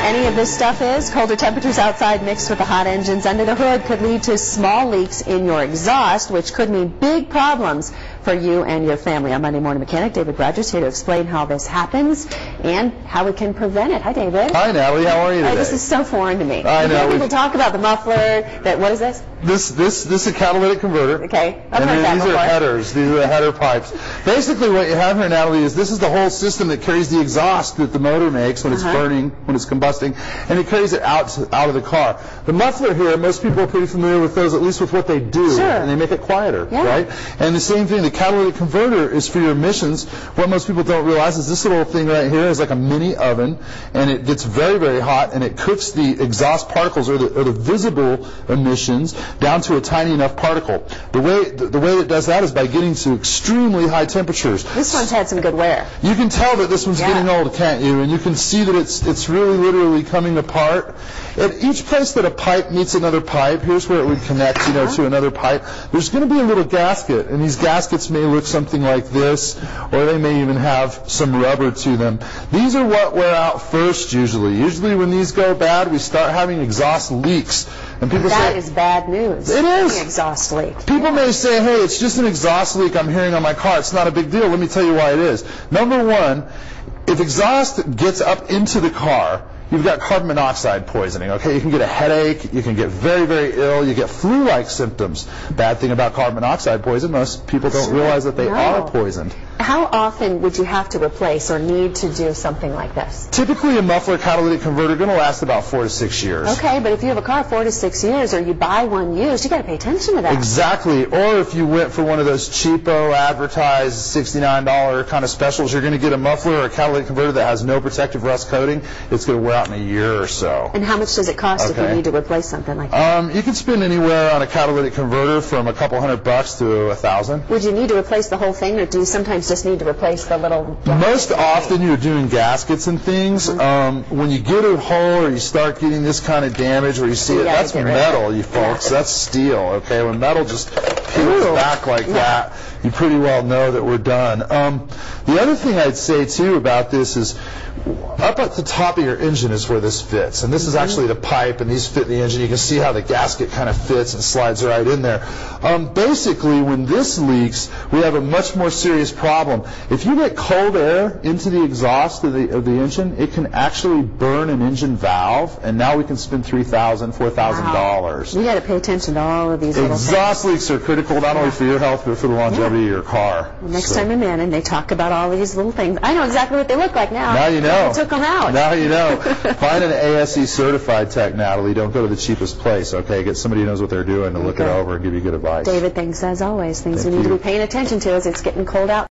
any of this stuff is. Colder temperatures outside mixed with the hot engines under the hood could lead to small leaks in your exhaust, which could mean big problems for you and your family. Our Monday Morning Mechanic, David Rogers, here to explain how this happens and how we can prevent it. Hi, David. Hi, Natalie. How are you today? This is so foreign to me. I know. People talk about the muffler. What is this? This is a catalytic converter. Okay. I've heard that these before. are headers. These are header pipes. Basically, what you have here, Natalie, is this is the whole system that carries the exhaust that the motor makes when it's burning, when it's combusting, and it carries it out of the car. The muffler here, most people are pretty familiar with those, at least with what they do, and they make it quieter, right? And the same thing, the catalytic converter is for your emissions. What most people don't realize is this little thing right here is like a mini oven, and it gets very, very hot, and it cooks the exhaust particles or the visible emissions down to a tiny enough particle. The way it does that is by getting to extremely high temperatures. This one's had some good wear. You can tell that this one's getting old, can't you? And you can see that it's really literally coming apart. At each place that a pipe meets another pipe, here's where it would connect, to another pipe. There's going to be a little gasket, and these gaskets may look something like this, or they may even have some rubber to them. These are what wear out first usually. Usually when these go bad, we start having exhaust leaks. And people that is bad news. It is. An exhaust leak. People may say, hey, it's just an exhaust leak I'm hearing on my car. It's not a big deal. Let me tell you why it is. Number one, if exhaust gets up into the car, you've got carbon monoxide poisoning, okay? You can get a headache, you can get very, very ill, you get flu-like symptoms. Bad thing about carbon monoxide poison, most people don't realize that they are poisoned. How often would you have to replace or need to do something like this? Typically, a muffler catalytic converter is going to last about 4 to 6 years. Okay, but if you have a car 4 to 6 years, or you buy one used, you got to pay attention to that. Exactly. Or if you went for one of those cheapo, advertised $69 kind of specials, you're going to get a muffler or a catalytic converter that has no protective rust coating. It's going to wear out in a year or so. And how much does it cost if you need to replace something like that? You can spend anywhere on a catalytic converter from a couple $100 to $1,000. Would you need to replace the whole thing, or do you sometimes just need to replace the little... Most often you're doing gaskets and things. When you get a hole or you start getting this kind of damage where you see that's metal, you folks. That's steel, okay? When metal just peels back like that, you pretty well know that we're done. The other thing I'd say, too, about this is up at the top of your engine is where this fits. And this is actually the pipe, and these fit the engine. You can see how the gasket kind of fits and slides right in there. Basically, when this leaks, we have a much more serious problem. If you get cold air into the exhaust of the engine, it can actually burn an engine valve, and now we can spend $3,000, $4,000. You got to pay attention to all of these little exhaust leaks are critical not only for your health, but for the longevity of your car. Well, next time I'm in and they talk about all these little things, I know exactly what they look like now. Now you know. I took them out. Now you know. Find an ASE certified tech, Natalie. Don't go to the cheapest place, okay? Get somebody who knows what they're doing to look it over and give you good advice. David, thanks as always. Things we need to be paying attention to as it's getting cold out.